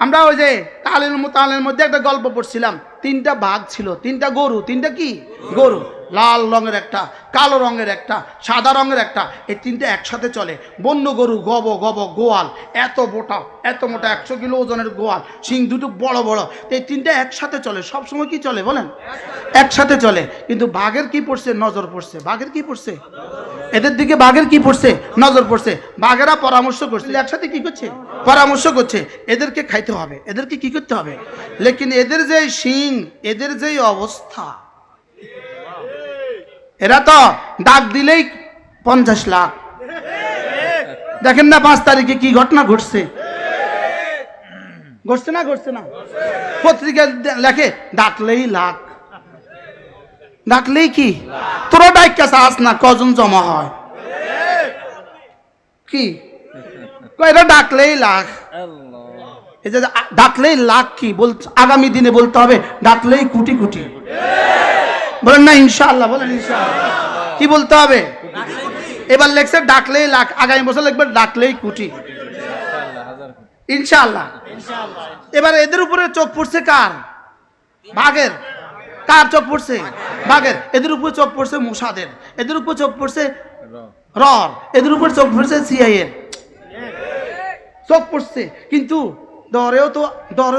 আমরা ওই যে তালের মধ্যে একটা গল্প পড়ছিলাম, 3টা বাঘ ছিল, 3টা গরু, 3টা কি গরু, লাল রঙের একটা, কালো রঙের একটা, সাদা রঙের একটা, এই 3টা একসাথে চলে। বন্য গরু গব গব, গোয়াল এত মোটা 100 কিলো ওজনের গোয়াল, শিং দুটো বড় বড়, এই 3টা একসাথে চলে। সবসময় কি চলে বলেন? একসাথে চলে। কিন্তু বাঘের কি পড়ছে? নজর পড়ছে। বাঘের কি পড়ছে? এদের দিকে বাঘের কি পড়ছে? নজর পড়ছে। বাঘেরা পরামর্শ করছে, একসাথে কি করছে? পরামর্শ করছে, এদেরকে খাইতে হবে, এদেরকে কি করতে হবে। লেকিন এদের যে শিং, এদের যে অবস্থা, এরা তো ডাক দিলেই 50 লাখ। দেখেন না 5 তারিখে কি ঘটনা ঘটছে, ঘটছে না? ঘটছে না? পত্রিকা লেখে ডাকলেই লাখ, ডাকলেই কি? তোরা ডাইকা চাস না, কজন জমা হয় কি? এরা ডাকলেই লাখ। এই যে ডাকলেই লাখ কি বলছে, আগামী দিনে বলতে হবে ডাকলেই কোটি কোটি। বলেন না ইনশাআল্লাহ? বলেন ইনশাআল্লাহ। কি বলতে হবে? এবার লেখছে ডাকলেই লাখ, আগামী বছর লিখবে ডাকলেই কোটি, ইনশাআল্লাহ। এবার এদের উপরে চোখ পড়ছে কার? বাঘের। কার চোখ পড়ছে? বাঘের। এদের উপরে চোখ পড়ছে মোসাদের, এদের উপর চোখ পড়ছে রর, এদের উপর চোখ পড়ছে সিআই এর চোখ পড়ছে। কিন্তু ডরেও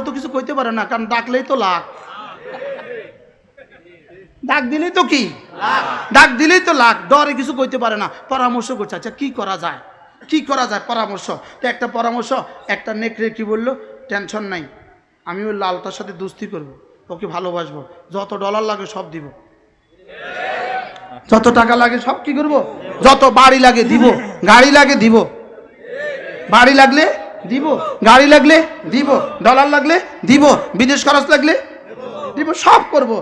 তো কিছু কইতে পারে না, কারণ ডাকলেই তো লাখ, ডাক দিলেই তো কি? ডাক দিলেই তো লাখ। ডরে কিছু কইতে পারে না, পরামর্শ করছে। আচ্ছা কি করা যায়, কি করা যায়? পরামর্শ তো একটা পরামর্শ, একটা নেকড়ে কি বললো, টেনশন নাই, আমি ওই লালটার সাথে দোস্তি করব, ওকে ভালোবাসবো, যত ডলার লাগে সব দিব, যত টাকা লাগে সব কি করব, যত বাড়ি লাগে দিব, গাড়ি লাগে দিব, বাড়ি লাগলে দিব, গাড়ি লাগলে দিব, ডলার লাগলে দিব, বিদেশ খরচ লাগলে দিব, সব করব।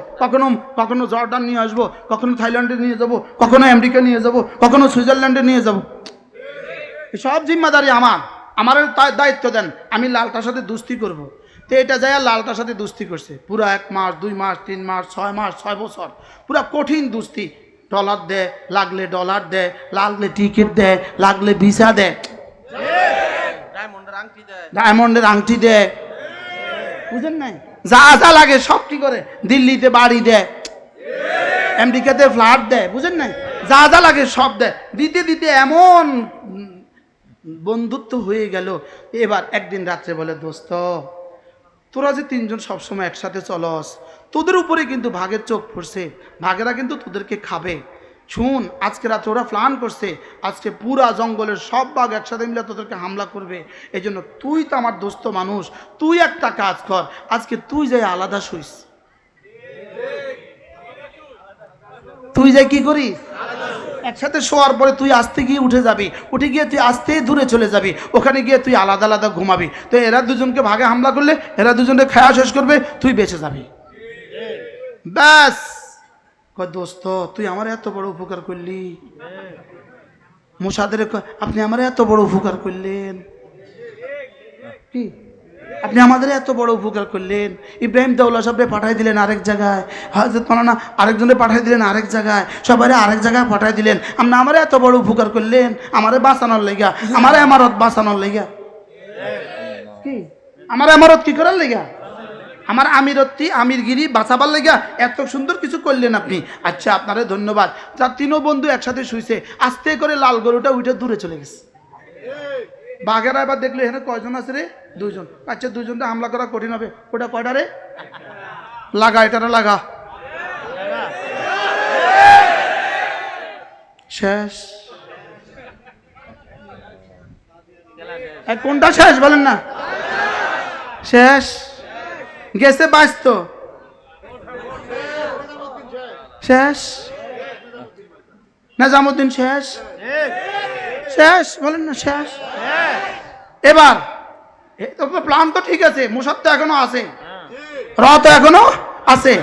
কখনো জর্ডান নিয়ে আসবো, কখনো থাইল্যান্ডে নিয়ে যাব, কখনো আমেরিকা নিয়ে যাব, কখনো সুইজারল্যান্ডে নিয়ে যাব। সব জিম্মাদারি আমার দায়িত্ব দেন, আমি লালটার সাথে দোস্তি করব। তো এটা যায় লালটার সাথে দোস্তি করছে পুরা 1 মাস 2 মাস 3 মাস 6 মাস 6 বছর, পুরা কঠিন দোস্তি। ডলার দেয়, লাগলে ডলার দেয়, লাগলে টিকিট দেয়, লাগলে ভিসা দেয়, ডায়মন্ডের আংটি দেয়, বুঝেন নাই? যা যা লাগে সব কি করে, দিল্লিতে বাড়ি দেয়, আমেরিকাতে ফ্ল্যাট দেয়, বুঝেন নাই? যা যা লাগে সব দেয়। দিতে দিতে এমন বন্ধুত্ব হয়ে গেল। এবার একদিন রাত্রে বলে, দোস্ত তোরা যে 3 জন সবসময় একসাথে চলস, তোদের উপরে কিন্তু ভাগের চোখ পড়ছে, ভাগেরা কিন্তু তোদেরকে খাবে। শুন, আজকে রাত্রে ওরা প্ল্যান করছে, আজকে পুরা জঙ্গলের সব বাঘ একসাথে মিলে তোদেরকে হামলা করবে। এই জন্য তুই তো আমার দোস্ত মানুষ, তুই একটা কাজ কর, আজকে তুই যাই আলাদা শুইস। তুই যাই কি করিস? একসাথে শোয়ার পরে তুই আস্তে গিয়ে উঠে যাবি, উঠে গিয়ে তুই আস্তে দূরে চলে যাবি, ওখানে গিয়ে তুই আলাদা আলাদা ঘুমাবি। তো এরা দুজনকে ভাগে হামলা করলে এরা দুজনকে খাওয়া শেষ করবে, তুই বেঁচে যাবি। ব্যাস। দোস্ত তুই আমার এত বড় উপকার করলি, মোসাদের আপনি আমার এত বড় উপকার করলেন, কি আপনি আমাদের এত বড় উপকার করলেন। ইব্রাহিম দাউলা সাহেবকে পাঠাই দিলেন আরেক জায়গায়, হযরত মাওলানা আরেকজনে পাঠাই দিলেন আরেক জায়গায়, সবাই আরেক জায়গায় পাঠাই দিলেন। আপনি আমার এত বড় উপকার করলেন, আমারে বাঁচানোর লেগা, আমার আমারত বাঁচানোর লেগা, কি আমার আমারত কি করার লেগা, আমার আমিরগিরি বাঁচাবার লেগা এত সুন্দর কিছু করলেন আপনি। আচ্ছা আপনারে ধন্যবাদ। যার 3 বন্ধু একসাথে শুইছে, আস্তে করে লাল গরুটা উঠে দূরে চলে গেছে। বাঘেরা এবার দেখলো এখানে কয়জন আছে রে? 2 জন। আচ্ছা 2 জনটা হামলা করা কঠিন হবে, ওটা কয়টা রে? লাগা, এটারে লাগা। শেষ। কোনটা শেষ বলেন না? শেষ গেছে বাঁচত, শেষ। নিজামুদ্দিন শেষ, শেষ বলেন না? শেষ। এবার প্ল্যান তো ঠিক আছে, মুসাদ তো এখনো আছে, র তো এখনো আছে,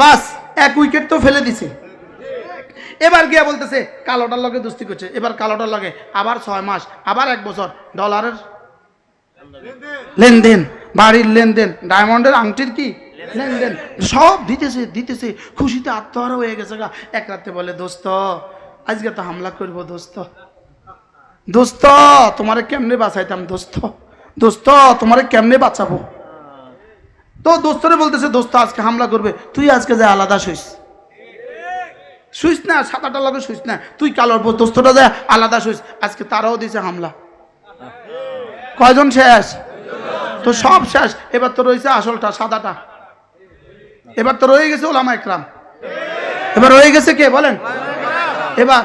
বাস 1 উইকেট তো ফেলে দিছে। এবার গিয়া বলতেছে কালোটার লগে দোস্তি করছে, এবার কালোটার লগে আবার 6 মাস, আবার 1 বছর ডলারের লেনদেন, বাড়ির লেনদেন, ডায়মন্ডের আংটির কি লেনদেন, সব দিতেছে খুশিতে আত্মহারা হয়ে গেছে। এক রাতে বলে, দোস্ত আজকে তো হামলা করবো, দোস্ত তোমারে কেমনে বাঁচাইতাম, দোস্ত তোমারে কেমনে বাঁচাবো। তো দোস্তরে বলতেছে দোস্ত আজকে হামলা করবে, তুই আজকে যা আলাদা শুইস না, সাদাটা লাগে শুইস না, তুই কালোর দোস্তটা যা আলাদা শুইস। আজকে তারাও দিছে হামলা। কয়জন শেষ? তো সব শেষ। এবার তো রয়েছে আসলটা, সাদাটা। এবার তো রয়ে গেছে ওলামা একরাম। এবার রয়ে গেছে কে বলেন? এবার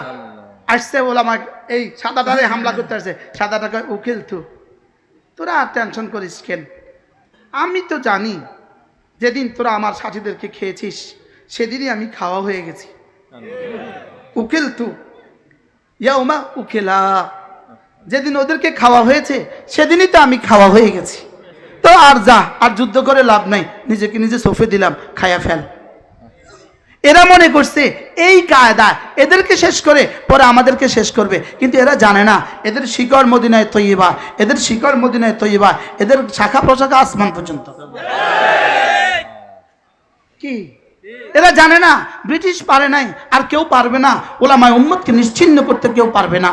আসছে ওলামা, এই সাদাটারে হামলা করতে আসছে। সাদাটাকে উকিল তোরা আর টেনশন করিস কেন? আমি তো জানি যেদিন তোরা আমার সাথীদেরকে খেয়েছিস সেদিনই আমি খাওয়া হয়ে গেছি। উকিল ইয়াউমা উকিলা, যেদিন ওদেরকে খাওয়া হয়েছে সেদিনই তো আমি খাওয়া হয়ে গেছি। তো আর যা, আর যুদ্ধ করে লাভ নাই, নিজেকে নিজে সফে দিলাম, খায়া ফেল। এরা মনে করছে এই কায়দা এদেরকে শেষ করে পরে আমাদেরকে শেষ করবে, কিন্তু এরা জানে না এদের শিকড় মদিনায় তৈয়বা, এদের শিকড় মদিনায় তৈয়বা, এদের শাখা প্রশাখা আসমান পর্যন্ত। কি এরা জানে না? ব্রিটিশ পারে নাই, আর কেউ পারবে না। ওলামায়ে উম্মতকে নিশ্চিহ্ন করতে কেউ পারবে না।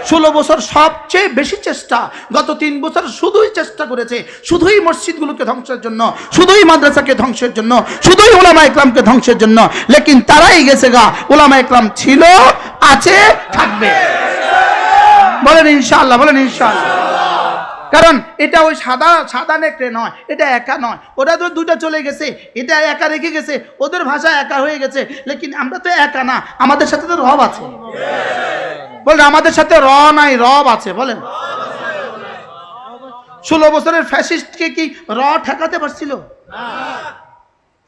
16 বছর সবচেয়ে বেশি চেষ্টা, গত 3 বছর শুধুই চেষ্টা করেছে, শুধুই মসজিদগুলোকে ধ্বংসের জন্য, শুধুই মাদ্রাসাকে ধ্বংসের জন্য, শুধুই উলামা ইকরামকে ধ্বংসের জন্য। লেকিন তারাই গেছে গা, উলামা ইকরাম ছিল, আছে, থাকবে। বলেন ইনশাআল্লাহ, বলেন ইনশাআল্লাহ। কারণ এটা ওই সাদা নেকড়ে নয়, এটা একা নয়। ওরা তো দুটো চলে গেছে, এটা একা রেখে গেছে, ওদের ভাষা একা হয়ে গেছে। লেকিন আমরা তো একা না, আমাদের সাথে তো রব আছে। বলেন আমাদের সাথে নাই, রব আছে। বলেন 16 বছরের ফ্যাসিস্টকে কি ঠেকাতে পারছিল?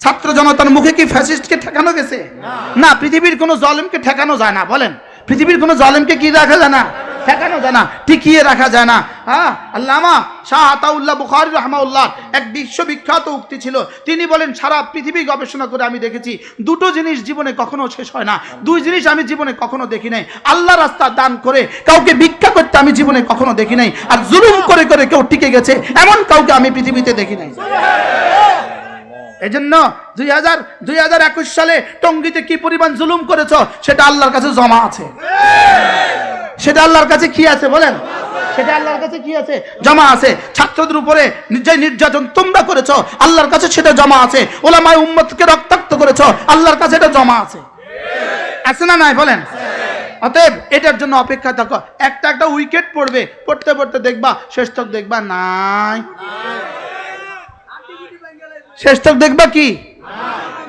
ছাত্র জনতার মুখে কি ফ্যাসিস্টকে ঠেকানো গেছে? না। পৃথিবীর কোনো জালেমকে ঠেকানো যায় না। বলেন পৃথিবীর কোনো জালেমকে কি রাখা যায় না? ঠেকানো যায় না, টিকিয়ে রাখা যায় না। হ্যাঁ, আল্লামা শাহ আতাউল্লাহ বুখারী রাহমাহুল্লাহ এক বিশ্ববিখ্যাত উক্তি ছিল। তিনি বলেন, সারা পৃথিবী গবেষণা করে আমি দেখেছি দুটো জিনিস জীবনে কখনো শেষ হয় না। দুই জিনিস আমি জীবনে কখনো দেখি নাই। আল্লাহ রাস্তা দান করে কাউকে ভিক্ষা করতে আমি জীবনে কখনো দেখি নাই, আর জুলুম করে করে কেউ টিকে গেছে এমন কাউকে আমি পৃথিবীতে দেখি নাই। এজন্য 2021 সালে টঙ্গীতে কি পরিমাণ জুলুম করেছো সেটা আল্লাহর কাছে জমা আছে। সেটা আল্লাহর কাছে কি আছে? বলেন সেটা আল্লাহর কাছে কি আছে? জমা আছে। ছাত্রদের উপরে যে নির্যাতন তোমরা করেছো আল্লাহর কাছে সেটা জমা আছে। ওলামায়ে উম্মতকে রক্তাক্ত করেছো আল্লাহর কাছে এটা জমা আছে। আছে না নাই? বলেন। অতএব এটার জন্য অপেক্ষা থাকো। একটা উইকেট পড়বে, পড়তে পড়তে দেখবা শেষ তক দেখবা নাই, শেষ তক দেখবা কি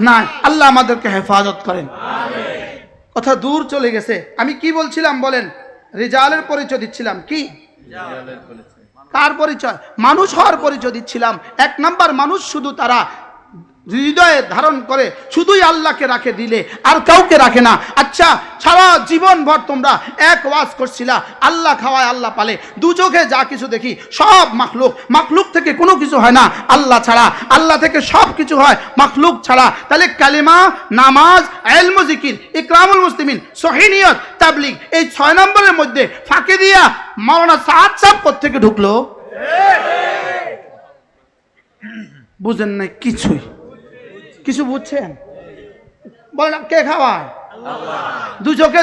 না। আল্লাহ আমাদেরকে হেফাজত করেন। কথা দূর চলে গেছে। আমি কি বলছিলাম বলেন? রিজালের পরিচয় দিচ্ছিলাম। কি কার পরিচয়? মানুষ হওয়ার পরিচয় দিচ্ছিলাম। 1 নাম্বার, মানুষ শুধু তারা হৃদয়ে ধারণ করে শুধুই আল্লাহকে রাখে দিলে আর কাউকে রাখে না। আচ্ছা, সারা জীবন ভর তোমরা এক ওয়াজ করছিলা আল্লাহ খাওয়ায় আল্লাহ পালে, দু চোখে যা কিছু দেখি সব মাখলুক, মাখলুক থেকে কোনো কিছু হয় না আল্লাহ ছাড়া, আল্লাহ থেকে সব কিছু হয় মাখলুক ছাড়া। তাহলে কালিমা, নামাজ, ইলম, জিকির, ইকরামুল মুসলিমিন, সহিহ নিয়ত, তাবলীগ, এই 6 নম্বরের মধ্যে ফাঁকে দিয়া মাওলানা সাদ সাহেব কোত্থেকে ঢুকলো? বুঝেন না কিছুই? কিছু বুঝছেন? বলেন কে খাওয়ায়? দু চোখে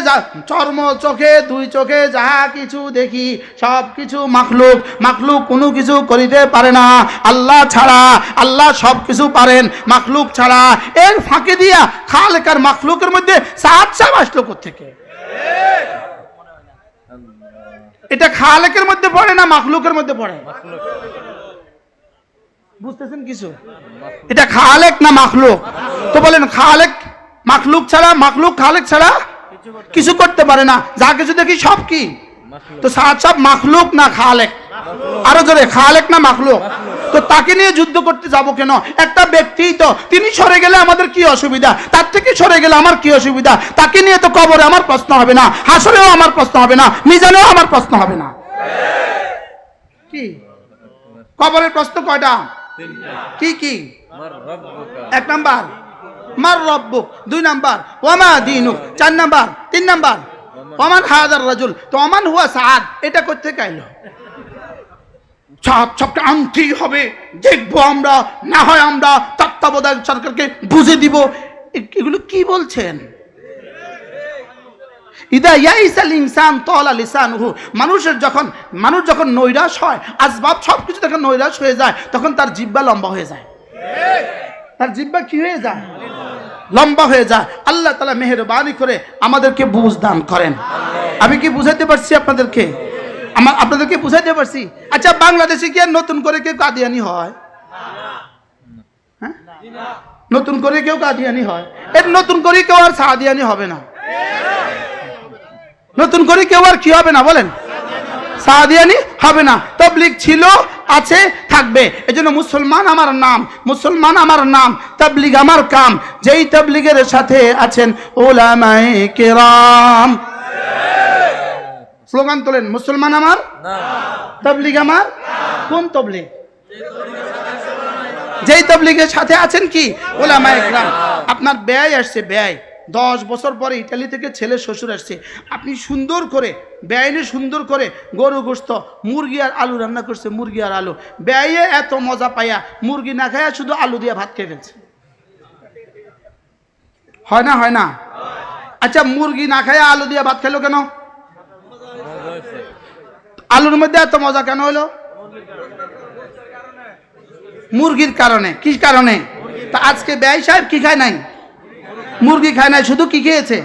চর্ম চোখে, 2 চোখে যাহা কিছু দেখি সব কিছু মাখলুক। মাখলুক কোনো কিছু করিতে পারে না আল্লাহ ছাড়া। আল্লাহ সব কিছু পারেন মাখলুক ছাড়া। এর ফাঁকে দিয়া খালেক আর মাখলুকের মধ্যে সাদ সাহেব আসলো কোত্থেকে? এটা খালেকের মধ্যে পড়ে না মাখলুকের মধ্যে পড়ে? বুঝতেছেন কিছু? এটা খালেক না মাখলুক? তো বলেন খালেক মাখলুক ছাড়া, মাখলুক খালেক ছাড়া কিছু করতে পারে না। যা কিছু দেখি সব কি? তো সব মাখলুক না খালেক? আরো জোরে, খালেক না মাখলুক? তো তাকে নিয়ে যুদ্ধ করতে যাব কেন? একটা ব্যক্তি তো, তিনি সরে গেলে আমাদের কি অসুবিধা? তার থেকে সরে গেলে আমার কি অসুবিধা? তাকে নিয়ে তো কবরে আমার প্রশ্ন হবে না, হাসরেও আমার প্রশ্ন হবে না, মিজানেও আমার প্রশ্ন হবে না। কি কবরের প্রশ্ন কয়টা? কি কি? 1 নাম্বার মার রব্বুক, 2 নাম্বার ওয়ামা দীনুক, 4 নাম্বার 3 নাম্বার ওমান হাযার রাজুল। তো ওমান হুয়া সাআদ, এটা করতে কাইলো সবকে আনতেই হবে, দেখবো আমরা, না হয় আমরা তত্ত্বাবধায়ক সরকারকে বুঝে দিব। এগুলো কি বলছেন? ইদা ইয়াইসাল ইনসান তালা লিসানুহু, মানুষ যখন নৈরাশ হয়, আসবাব সবকিছু যখন নৈরাশ হয়ে যায় তখন তার জিহ্বা লম্বা হয়ে যায়। তার জিহ্বা কি হয়ে যায়? লম্বা হয়ে যায়। আল্লাহ তাআলা মেহেরবানি করে আমাদেরকে বুঝ দান করেন। আমি কি বুঝাইতে পারছি আপনাদেরকে? আপনাদেরকে বুঝাইতে পারছি? আচ্ছা, বাংলাদেশে কি আর নতুন করে কেউ কাদিয়ানি হয়? হ্যাঁ, নতুন করে কেউ কাদিয়ানি হয়? এর নতুন করে কেউ আর সাদিয়ানি হবে না। নতুন করে কেউ আর কি হবে না বলেন? সাদিয়ানি হবে না। তাবলীগ ছিল, আছে, থাকবে। এজন্য মুসলমান আমার নাম, মুসলমান আমার নাম, তাবলীগ আমার কাম। যেই তাবলীগের সাথে আছেন উলামায়ে কেরাম, স্লোগান তোলেন, মুসলমান আমার নাম, তাবলীগ আমার কোন তাবলীগ? যেই তাবলীগের সাথে আছেন কি উলামায়ে কেরাম। আপনার ব্যয় আসছে, ব্যয় 10 বছর পরে ইটালি থেকে ছেলে শ্বশুর আসছে, আপনি সুন্দর করে ব্যয়নে সুন্দর করে গরু গোস্ত, মুরগি আর আলু রান্না করছে, মুরগি আর আলু। ব্যয়ে এত মজা পাইয়া মুরগি না খাইয়া শুধু আলু দিয়ে ভাত খেয়ে ফেলছে। হয় না? হয় না? আচ্ছা, মুরগি না খাইয়া আলু দিয়ে ভাত খেলো কেন? আলুর মধ্যে এত মজা কেন হলো? মুরগির কারণে। কি কারণে? তা আজকে ব্যয় সাহেব কি খায় নাই? মুরগি খায় নাই, শুধু কি খেয়েছে?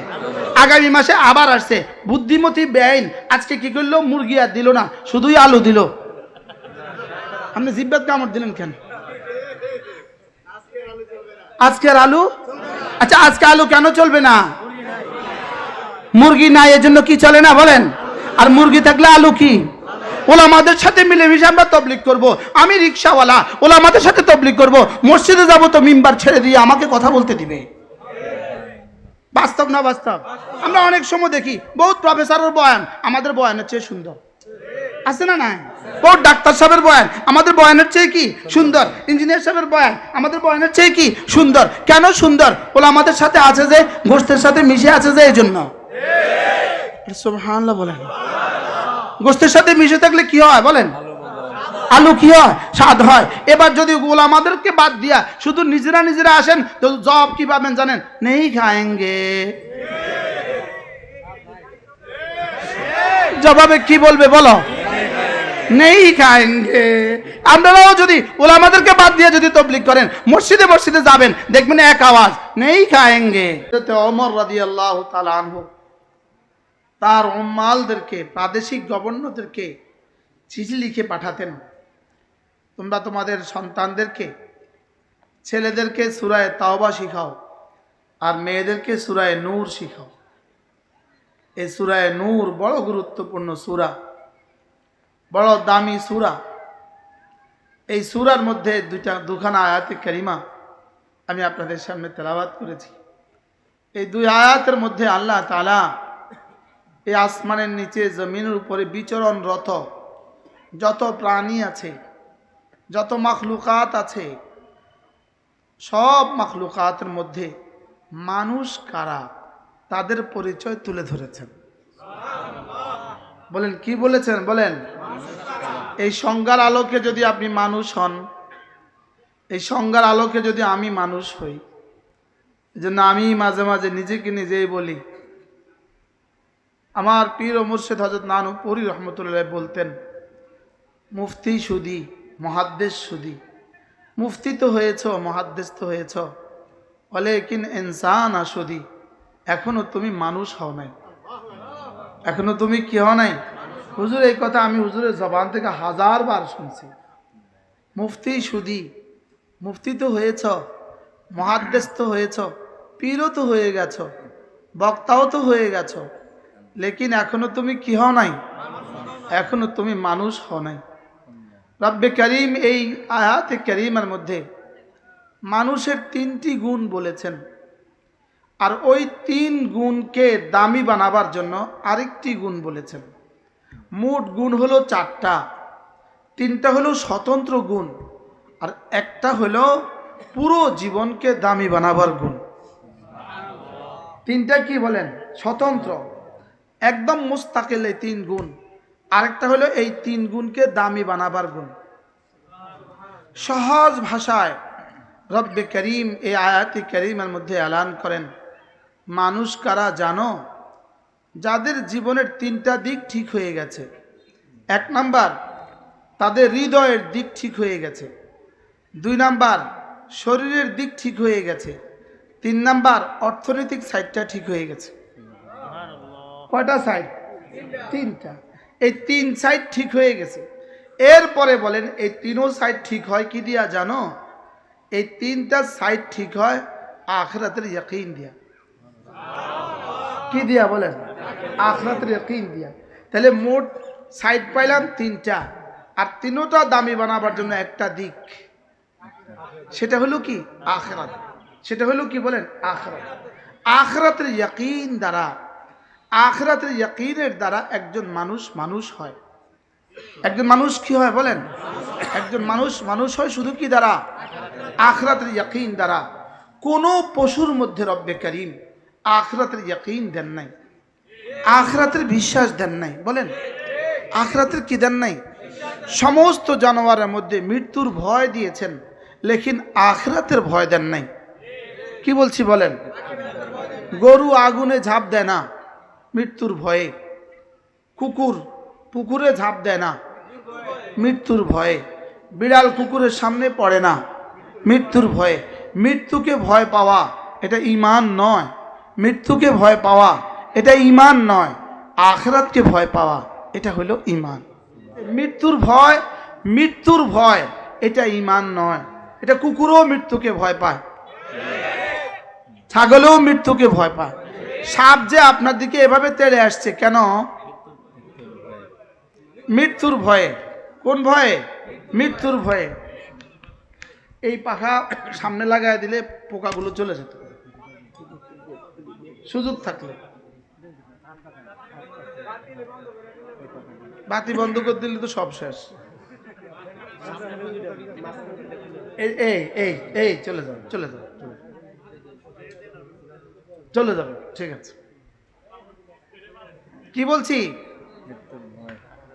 আগামী মাসে আবার আসছে বুদ্ধিমতী বেআইন, আজকে কি করলো? মুরগি আর দিল না, শুধুই আলু দিল। আপনি জিব্বাত কামড় দিলেন কেন? আজকের আলু? আচ্ছা, আজকে আলু কেন চলবে না? মুরগি নাই, এজন্য কি চলে না বলেন? আর মুরগি থাকলে আলু কি? ওলামাদের সাথে মিলেমিশে আমরা তবলিগ করব। আমি রিক্সাওয়ালা, ওলামাদের সাথে তবলিগ করব। মসজিদে যাব তো মিম্বার ছেড়ে দিয়ে আমাকে কথা বলতে দিবে। বাস্তব না বাস্তব? আমরা অনেক সময় দেখি বহুত প্রফেসরের বয়ান আমাদের বয়ানের চেয়ে সুন্দর, আছে না? নাই? বহুত ডাক্তার সাহেবের বয়ান আমাদের বয়ানের চেয়ে কি সুন্দর, ইঞ্জিনিয়ার সাহেবের বয়ান আমাদের বয়ানের চেয়ে কি সুন্দর। কেন সুন্দর? ওলা আমাদের সাথে আছে যে, গোশতের সাথে মিশে আছে যে, এই জন্য। সুবহানাল্লাহ বলেন। গোশতের সাথে মিশে থাকলে কি হয় বলেন? আলু কি হয়? স্বাদ হয়। এবার যদি ওলামাদেরকে বাদ দিয়া শুধু নিজেরা নিজেরা আসেন তো জবাব কি পাবেন জানেন? নেই খায়েঙ্গে। জবাবে কি বলবে বলো? নেই খায়েঙ্গে। আপনারাও যদি ওলামাদেরকে বাদ দিয়ে যদি তবলিগ করেন, মসজিদে মসজিদে যাবেন, দেখবেন এক আওয়াজ, নেই খায়েঙ্গে। ওমর রাদিয়াল্লাহু তাআলা আনহু তার উম্মালদেরকে, প্রাদেশিক গভর্নরদেরকে চিঠি লিখে পাঠাতেন, তোমরা তোমাদের সন্তানদেরকে, ছেলেদেরকে সূরা তাওবা শিখাও আর মেয়েদেরকে সূরা নূর শিখাও। এই সূরা নূর বড় গুরুত্বপূর্ণ সূরা, বড় দামি সূরা। এই সূরার মধ্যে দুখানা আয়াতে কারিমা আমি আপনাদের সামনে তেলাওয়াত করেছি। এই 2 আয়াতের মধ্যে আল্লাহ তাআলা এই আসমানের নিচে জমিনের উপরে বিচরণরত যত প্রাণী আছে, যত মাখলুকাত আছে, সব মাখলুকাতের মধ্যে মানুষ কারা তাদের পরিচয় তুলে ধরেছেন। বলেন কি বলেছেন? বলেন। এই সংজ্ঞার আলোকে যদি আপনি মানুষ হন, এই সংজ্ঞার আলোকে যদি আমি মানুষ হই, এজন্য আমি মাঝে মাঝে নিজেকে নিজেই বলি, আমার পীর ও মুর্শিদ হযরত নানুপুরি রহমতুল্লাহ বলতেন, মুফতি সুদি, মুহাদ্দিস সুদি। মুফতি তো হয়েছ, মুহাদ্দিস তো হয়েছ, ওয়ালাকিন ইনসান আসুদি। এখনো তুমি মানুষ হও নাই, এখনো তুমি কি হও নাই? হুজুর এই কথা আমি হুজুরের জবান থেকে 1000 বার শুনছি। মুফতি সুদি, মুফতি তো হয়েছ, মুহাদ্দিস তো হয়েছ, পীরও তো হয়ে গেছ, বক্তাও তো হয়ে গেছ, লেকিন এখনো তুমি কি হও নাই? এখনো তুমি মানুষ হও নাই। রব্বে করিম এই আয়াতে কারিমার মধ্যে মানুষের 3টি গুণ বলেছেন, আর ওই 3 গুণকে দামি বানাবার জন্য আরেকটি গুণ বলেছেন। মোট গুণ হলো 4টা, 3টা হলো স্বতন্ত্র গুণ, আর একটা হলো পুরো জীবনকে দামি বানাবার গুণ। 3টা কি বলেন? স্বতন্ত্র, একদম মুস্তাকিল এই 3 গুণ। আরেকটা হলো এই 3 গুণকে দামি বানাবার গুণ। সহজ ভাষায় রব্বে করিম এই আয়াতে কারিমার মধ্যে এলান করেন, মানুষ কারা জানো? যাদের জীবনের 3টা দিক ঠিক হয়ে গেছে। 1 নাম্বার, তাদের হৃদয়ের দিক ঠিক হয়ে গেছে। 2 নাম্বার, শরীরের দিক ঠিক হয়ে গেছে, 3 নাম্বার অর্থনৈতিক সাইডটা ঠিক হয়ে গেছে। কয়টা সাইড? 3টা। এই 3 সাইড ঠিক হয়ে গেছে। এরপরে বলেন এই 3ও সাইড ঠিক হয় কি দিয়া জানো? এই 3টা সাইড ঠিক হয় আখিরাতের ইয়াকিন দিয়া। কি দিয়া বলেন? আখিরাতের ইয়াকিন দিয়া। তাহলে মোট সাইড পাইলাম 3টা, আর 3টা দামি বানাবার জন্য একটা দিক, সেটা হলো কি? আখিরাত। সেটা হলো কি বলেন? আখিরাত। আখিরাতের ইয়াকিন দ্বারা, আখিরাতের ইয়াকিনের দ্বারা একজন মানুষ মানুষ হয়। একজন মানুষ কি হয় বলেন? একজন মানুষ মানুষ হয় শুধু কি দ্বারা? আখিরাতের ইয়াকিন দ্বারা। কোন পশুর মধ্যে রব্বে করিম আখিরাতের ইয়াকিন দেন নাই, আখিরাতের বিশ্বাস দেন নাই। বলেন আখিরাতের কি দেন নাই? সমস্ত জানোয়ারের মধ্যে মৃত্যুর ভয় দিয়েছেন, লেকিন আখিরাতের ভয় দেন নাই। কি বলছি বলেন? গরু আগুনে ঝাঁপ দেয় না মৃত্যুর ভয়ে, কুকুর পুকুরে ঝাঁপ দেয় না মৃত্যুর ভয়ে, বিড়াল কুকুরের সামনে পড়ে না মৃত্যুর ভয়ে। মৃত্যুকে ভয় পাওয়া এটা ঈমান নয়, মৃত্যুকে ভয় পাওয়া এটা ঈমান নয়, আখিরাতকে ভয় পাওয়া এটা হলো ঈমান। মৃত্যুর ভয়, মৃত্যুর ভয় এটা ঈমান নয়। এটা কুকুরও মৃত্যুকে ভয় পায়, ছাগলও মৃত্যুকে ভয় পায়। সাপ যে আপনার দিকে এভাবে তেড়ে আসছে কেন? মৃত্যুর ভয়ে। কোন ভয়ে? মৃত্যুর ভয়ে। এই পাখা সামনে লাগায় দিলে পোকাগুলো চলে যেত সুযোগ থাকলে। বাতি বন্ধ করে দিলে তো সব শেষ। এই এই এই এই চলে যাও, চলে যাও, চলে যাবে। ঠিক আছে, কি বলছি?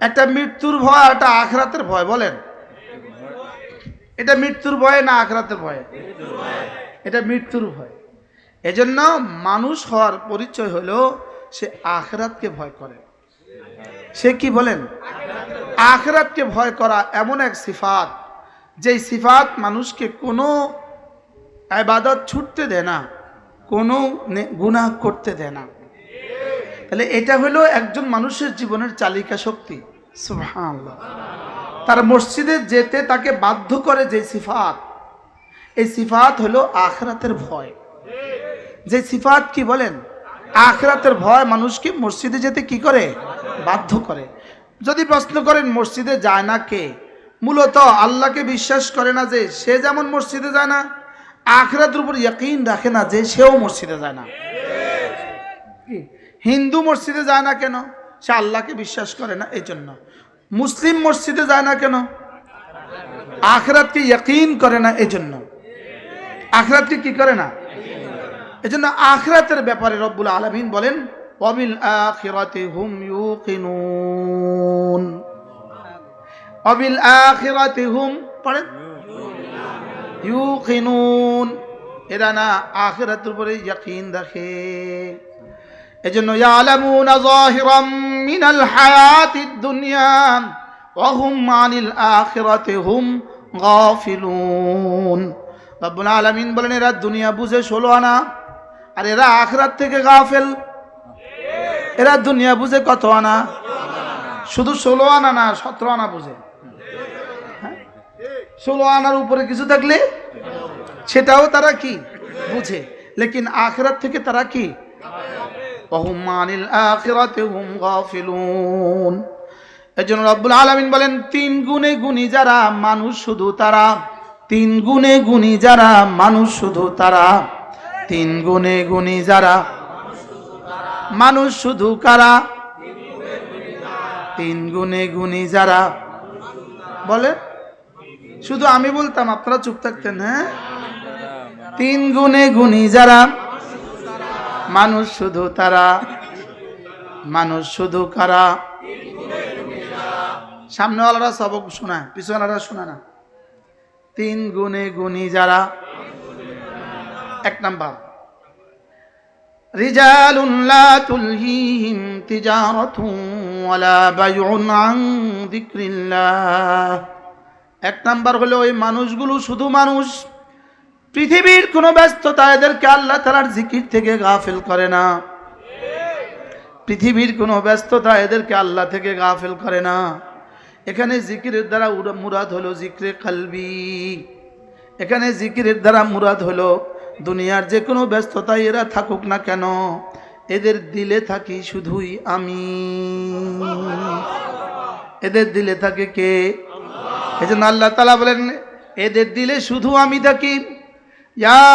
একটা মৃত্যুর ভয়, একটা আখিরাতের ভয়। বলেন এটা মৃত্যুর ভয় না আখিরাতের ভয়? এটা মৃত্যুর ভয়। এজন্য মানুষ হওয়ার পরিচয় হলো সে আখিরাতকে ভয় করে। সে কি বলেন? আখিরাতকে ভয় করা এমন এক সিফাত, যেই সিফাত মানুষকে কোনো ইবাদত ছুটতে দেয় না, কোনো গুনাহ করতে দেয় না। তাহলে এটা হলো একজন মানুষের জীবনের চালিকা শক্তি। সুবহানাল্লাহ। তার মসজিদে যেতে তাকে বাধ্য করে যে সিফাত, এই সিফাত হলো আখিরাতের ভয়। যে সিফাত কি বলেন? আখিরাতের ভয় মানুষকে মসজিদে যেতে কি করে? বাধ্য করে। যদি প্রশ্ন করেন মসজিদে যায় না কে? মূলত আল্লাহকে বিশ্বাস করে না যে সে যেমন মসজিদে যায় না, আখিরাতের উপর ইয়াকিন রাখে না যে সেও মসজিদে যায় না। হিন্দু মসজিদে যায় না কেন? সে আল্লাহকে বিশ্বাস করে না এই জন্য। মুসলিম মসজিদে যায় না কেন? আখিরাতকে ইয়াকিন করে না এই জন্য। আখিরাতকে কি করে না? এই জন্য আখিরাতের ব্যাপারে রব্বুল আলামিন বলেন ওয়াবিল আখিরাতি হুম ইউকিনুন। ওয়াবিল আখিরাতি হুম পড়েন ইউকিনুন। এরা না আখিরাতের উপরে ইয়াকিন রাখে। এজন্য ইয়ালামুনা যাহিরাম মিনাল হায়াতিদ দুনিয়া ওয়া হুম আনিল আখিরাতি হুম গাফিলুন। রব্বুল আলামিন বলেন এরা দুনিয়া বুঝে 16 আনা, আর এরা আখিরাত থেকে গাফেল। এরা দুনিয়া বুঝে কত আনা? শুধু 16 আনা না, 17 আনা বুঝে। 16 আনার উপরে কিছু থাকলে সেটাও তারা কি বুঝে, লেকিন আখিরাত থেকে তারা কি? ওয়াহুম আনিল আখিরাতি হুম গাফিলুন। এজন্য রব্বুল আলামিন বলেন 3 গুণে গুণী যারা মানুষ শুধু তারা, 3 গুণে গুণী যারা মানুষ শুধু তারা, 3 গুণে গুণী যারা মানুষ শুধু কারা? 3 গুণে গুণী যারা। বলে শুধু আমি বলতাম আপনারা চুপ থাকতেন। হ্যাঁ, 3 গুণে গুণী যারা মানুষ শুধু তারা, মানুষ শুধু কারা? সামনেওয়ালারা সবক শোনায়, পিছনেওয়ালারা শোনা না। 3 গুণে গুণী যারা। 1 নাম্বার রিজালুন লা তুলহিহিম তিজারাতুন ওয়ালা বাইউন আন যিকরিল্লাহ। 1 নাম্বার হলো ওই মানুষগুলো শুধু মানুষ পৃথিবীর কোনো ব্যস্ততা এদেরকে আল্লাহ তাআলার জিকির থেকে গাফিল করে না। পৃথিবীর কোনো ব্যস্ততা এদেরকে আল্লাহ থেকে গাফিল করে না। এখানে জিকিরের দ্বারা মুরাদ হলো জিক্রে কলবি। এখানে জিকিরের দ্বারা মুরাদ হলো দুনিয়ার যে কোনো ব্যস্ততায় এরা থাকুক না কেন, এদের দিলে থাকি শুধুই আমি। এদের দিলে থাকে কে? এজন্য আল্লাহ তাআলা বলেন এদের দিলে শুধু আমি থাকি। ইয়া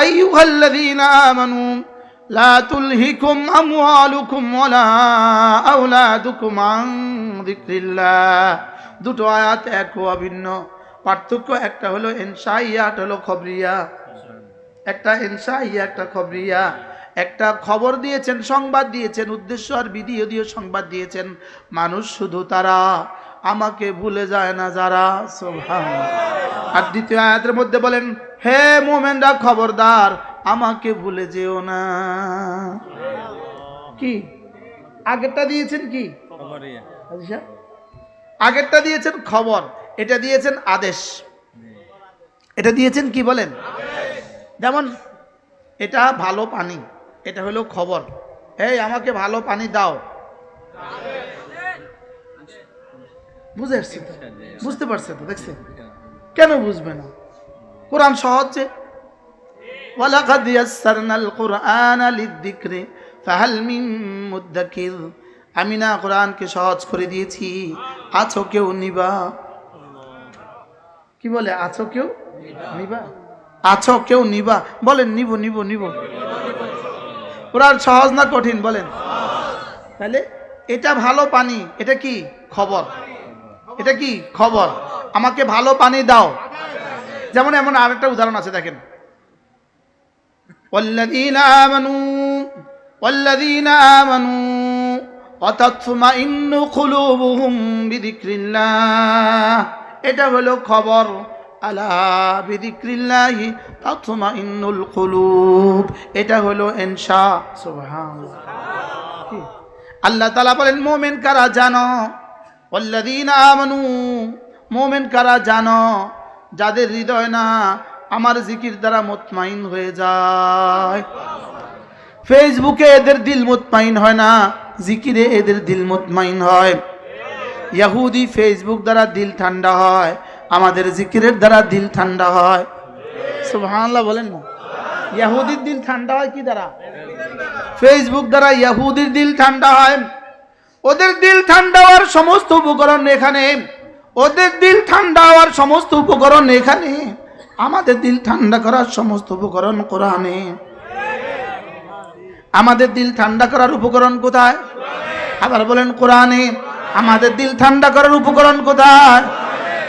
আইয়ুহাল্লাযীনা আমানু লা তুলহিকুম আমওয়ালুকুম ওয়ালা আওলাদুকুম আন যিকরিল্লাহ। দুটো আয়াত এক ও অভিন্ন, পার্থক্য একটা হলো ইনশাইয়া, একটা হলো খবরিয়া। একটা ইনশাইয়া, একটা খবরিয়া। একটা খবর দিয়েছেন, সংবাদ দিয়েছেন, উদ্দেশ্য আর বিধি দিয়ে সংবাদ দিয়েছেন। মানুষ শুধু তারা আমাকে ভুলে যায় না যারা। সুবহানাল্লাহ। আর দ্বিতীয় আয়াতের মধ্যে বলেন হে মুমিনরা খবরদার আমাকে ভুলে যেও না। কি আগেরটা দিয়েছেন কি? আচ্ছা, আগেরটা দিয়েছেন খবর, এটা দিয়েছেন আদেশ। এটা দিয়েছেন কি বলেন? যেমন এটা ভালো পানি, এটা হলো খবর। এই আমাকে ভালো পানি দাও। বুঝে আসছে তো? বুঝতে পারছে তো? দেখছেন কেন বুঝবে না? কোরআন সহজ যে। ওয়ালাকাদ ইয়াসসারনাল কুরআনা লিযিকরি ফাহাল মিন মুদ্দাকির। আমি না কোরআনকে সহজ করে দিয়েছি, আছো কেউ নিবা? কি বলে আছো কেউ নিবা? আছো কেউ নিবা? বলেন নিব নিব নিব। কোরআন সহজ না কঠিন বলেন? তাহলে এটা ভালো পানি, এটা কি খবর? এটা কি খবর? আমাকে ভালো পানি দাও। যেমন এমন আরেকটা উদাহরণ আছে দেখেন, ওয়াল্লাযীনা আমানু ওয়া তাতমাইন্নু কুলুবুহুম বিযিকরিল্লাহ। এটা হলো খবর। আলা বিযিকরিল্লাহি তাতমাইন্নুল কুলুব। এটা হলো ইনশা। সুবহানাল্লাহ। আল্লাহ তাআলা বলেন মুমিন কারা জানো? ওয়াল্লাযীনা আমানু, মুমিন কারা জানো? যাদের হৃদয় না আমার জিকির দ্বারা মুতমাইন হয়ে যায়। ফেসবুকে এদের দিল মুতমাইন হয় না, জিকিরে এদের দিল মুতমাইন হয়। ইহুদি ফেসবুক দ্বারা দিল ঠান্ডা হয়, আমাদের জিকিরের দ্বারা দিল ঠান্ডা হয়। সুবহানাল্লাহ বলেন না? ইহুদির দিল ঠান্ডা হয় কি দ্বারা? ফেসবুক দ্বারা ইহুদির দিল ঠান্ডা হয়। ওদের দিল ঠান্ডা হওয়ার সমস্ত উপকরণ এখানে। ওদের দিল ঠান্ডা হওয়ার সমস্ত উপকরণ এখানে। আমাদের দিল ঠান্ডা করার সমস্ত উপকরণ কোরআনে। আমাদের দিল ঠান্ডা করার উপকরণ কোথায়? আবার বলেন কোরআনে। আমাদের দিল ঠান্ডা করার উপকরণ কোথায়?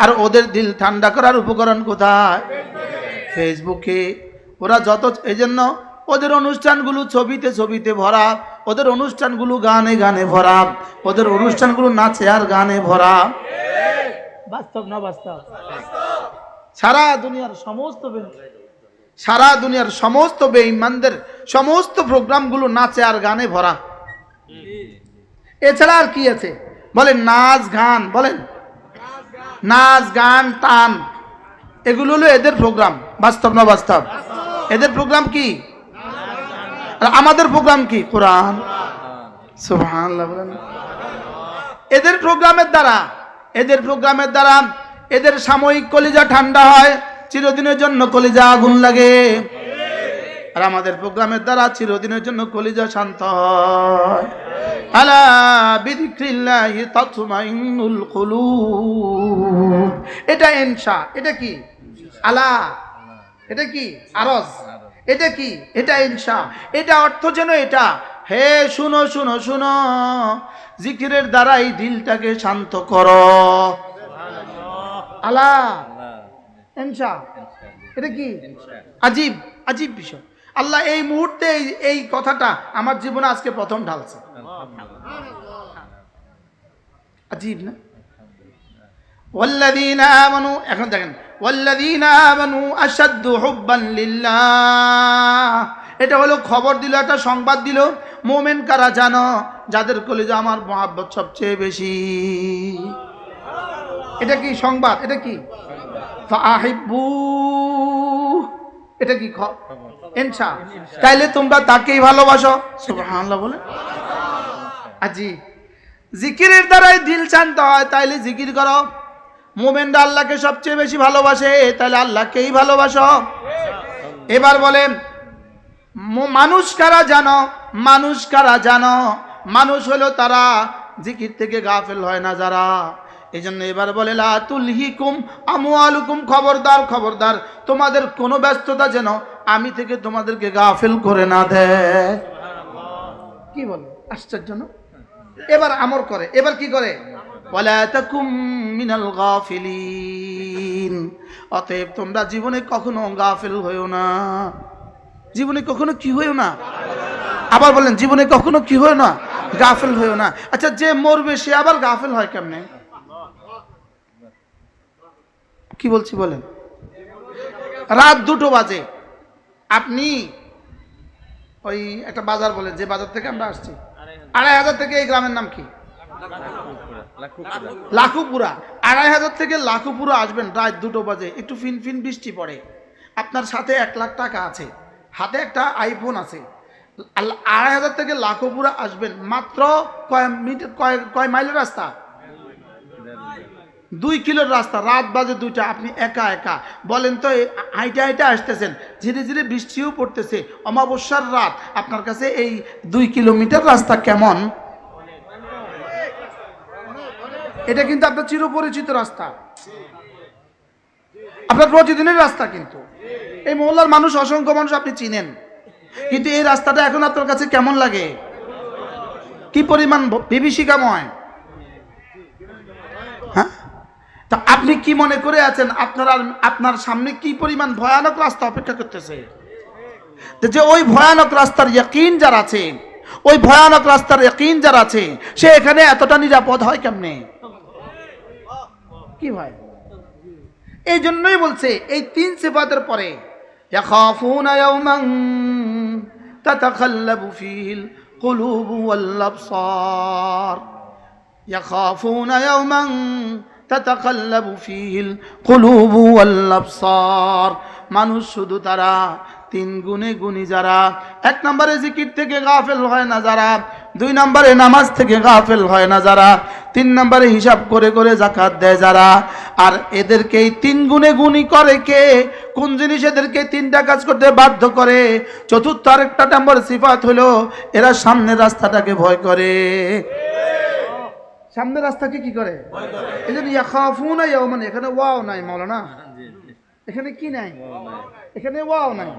আর ওদের দিল ঠান্ডা করার উপকরণ কোথায়? ফেসবুকে। ওরা যত, এই জন্য ওদের অনুষ্ঠানগুলো ছবিতে ছবিতে ভরা, ওদের অনুষ্ঠানগুলো গানে গানে ভরা, ওদের অনুষ্ঠানগুলো নাচে আর গানে ভরা। বাস্তব না বাস্তব? সারা দুনিয়ার সমস্ত বেঈমানদের সমস্ত প্রোগ্রামগুলো নাচে আর গানে ভরা। এছাড়া আর কি আছে বলেন? নাচ গান, বলেন নাচ গান টান, এগুলো হলো এদের প্রোগ্রাম। বাস্তব না বাস্তব? এদের প্রোগ্রাম কি আর আমাদের প্রোগ্রাম কি? কোরআন। সুবহানাল্লাহ বলেন। এদের প্রোগ্রামের দ্বারা এদের সাময়িক কলিজা ঠান্ডা হয়, চিরদিনের জন্য কলিজা আগুন লাগে। আর আমাদের প্রোগ্রামের দ্বারা চিরদিনের জন্য কলিজা শান্ত হয়। আলা বিযিকরিল্লাহি তাতমাইন্নুল কুলুব। এটা ইনশা। এটা কি? আলা। এটা কি? আরজ। এটা কি? এটা ইনশা। এটা অর্থ যেন এটা, হে শুনো শুনো শুনো, জিকিরের দ্বারাই দিলটাকে শান্ত করো। আলা ইনশা। এটা কি? আজীব আজীব বিষয়। আল্লাহ এই মুহূর্তে এই কথাটা আমার জীবনে আজকে প্রথম ঢালছে। আজীব না? ওয়াল্লাযীনা আমানু, এখন দেখেন ওয়াল্লাযীনা আমানু আশাদ্দু হুব্বান লিল্লাহ। এটা হলো খবর দিল, একটা সংবাদ দিল। মুমিন কারা জানো? যাদের কলিজা আমার মহব্বত সবচেয়ে বেশি। এটা কি সংবাদ? এটা কি? ফাহিব্বু, এটা কি ইনসা, তাইলে তোমরা তাকেই ভালোবাসো। সুবহানাল্লাহ বলে। আজি জিকিরের দ্বারাই দিল শান্ত হয়, তাইলে জিকির করো। মুমিনরা আল্লাহকে সবচেয়ে বেশি ভালোবাসে, তাহলে আল্লাহকেই ভালোবাসো। এবার বলেন মানুষ কারা জানো? মানুষ কারা জানো? মানুষ হলো তারা জিকির থেকে গাফেল হয় না যারা। এই জন্য এবার বলে লা তুলহিকুম আমওয়ালুকুম, খবরদার খবরদার, তোমাদের কোনো ব্যস্ততা যেন আমি থেকে তোমাদেরকে গাফেল করে না দেয়। কি বলে আশ্চর্য না? এবার আমর করে, এবার কি করে? ওয়ালা তাকুম মিনাল গাফিলিন, অতএব তোমরা জীবনে কখনো গাফেল হইও না। জীবনে কখনো কি হইও না? আবার বলেন জীবনে কখনো কি হইও না? গাফেল হইও না। আচ্ছা, যে মরবে সে আবার গাফেল হয় কেমনে? কি বলছি বলেন? রাত 2টো বাজে, আপনি ওই একটা বাজার বলে, যে বাজার থেকে আমরা আসছি 2500 থেকে, এই গ্রামের নাম কি? লাখুপুরা। 2500 থেকে লাখুপুরা আসবেন রাত 2টো বাজে, একটু ফিনফিন বৃষ্টি পড়ে, আপনার সাথে 1 লাখ টাকা আছে, হাতে একটা আইফোন আছে, 2500 থেকে লাখুপুরা আসবেন, মাত্র কয় মাইলের রাস্তা? 2 কিলোর রাস্তা, রাত বাজে 2টা, আপনি একা একা। বলেন তো হাইটে হাইটে আসতেছেন, ধীরে ধীরে বৃষ্টিও পড়তেছে, অমাবস্যার রাত, আপনার কাছে এই 2 কিলোমিটার রাস্তা কেমন? এটা কিন্তু আপনার চিরপরিচিত রাস্তা, আপনার প্রতিদিনের রাস্তা, কিন্তু এই মহল্লার মানুষ, অসংখ্য মানুষ আপনি চিনেন, কিন্তু এই রাস্তাটা এখন আপনার কাছে কেমন লাগে? কি পরিমাণ বিভীষিকাময়! হ্যাঁ, তা আপনি কি মনে করে আছেন আপনার সামনে কি পরিমাণ ভয়ানক রাস্তা অপেক্ষা করতেছে? যে ওই ভয়ানক রাস্তার ইয়াকিন যার আছে, ওই ভয়ানক রাস্তার ইয়াকিন যার আছে, সে এখানে এতটা নিরাপদ হয় কেমনে? কি ভাই, এই জন্যই বলছে এই 3 সিফাতের পরে ইয়াখাফুনা ইয়াওমান তাতাখাল্লাবু ফীহিল কুলুবু ওয়াল আবসার, ইয়াখাফুনা ইয়াওমান তাতাখাল্লাবু ফীহিল কুলুবু ওয়াল আবসার। মানুষ শুধু তারা 3 গুণে গুণী যারা, 1 নম্বরে জিকির থেকে গাফেল হয় না যারা, 2 নম্বরে নামাজ থেকে গাফেল হয় না যারা, 3 নম্বরে হিসাব করে করে যাকাত দেয় যারা। আর এদেরকে 3 গুণে গুণী করে কে? কোন জিনিস এদেরকে 3টা কাজ করতে বাধ্য করে? চতুর্থ আরেকটা নম্বর সিফাত হলো এরা সামনের রাস্তাটাকে ভয় করে। সামনের রাস্তাকে কি করে? এই জন্য ইয়াখাফুনা ইয়াওমান, এখানে ওয়াও নাই মাওলানা, এখানে কি নাই? এখানে ওয়াও নাই,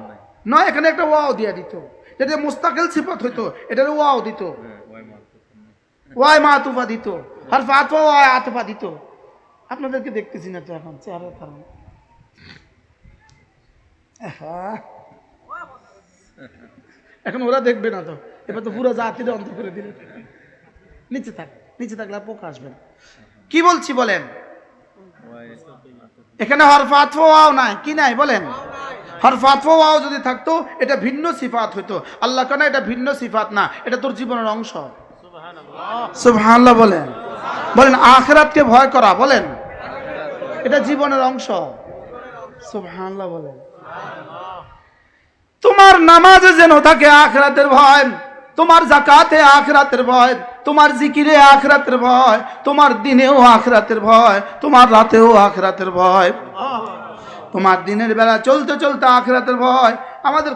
নয় এখানে একটা ওয়াও দিয়া দিত, যেটা মুস্তাকিল সিফাত হইতো, এটার ওয়াও দিত, ওয়াই মাতুফা দিত, হরফ আতফা ওয়াই আতফা দিত। আপনাদেরকে দেখতেছি না তো এখন, চেহারার কারণে। এখন ওরা দেখবে না তো, এবার তো পুরো জাতির অন্ত করে দিলে। নিচে থাক, নিচে থাকলে পোকা আসবে না। কি বলছি বলেন? এখানে হরফ আতফা ওয়াও নাই, কি নাই বলেন? হরফ আতফা ওয়াও যদি থাকতো এটা ভিন্ন সিফাত হইতো। আল্লাহ কেন এটা ভিন্ন সিফাত না, এটা তোর জীবনের অংশ। সুবহানাল্লাহ বলেন। বলেন আখিরাতকে ভয় করা, বলেন এটা জীবনের অংশ। সুবহানাল্লাহ বলেন। তোমার নামাজে যেন থাকে আখিরাতের ভয়, তোমার যাকাতে আখিরাতের ভয়, তোমার জিকিরে আখিরাতের ভয়, তোমার দিনেও আখিরাতের ভয়, তোমার রাতেও আখিরাতের ভয়, তোমার দিনের বেলা চলতে চলতে আখিরাতের ভয়। আমাদের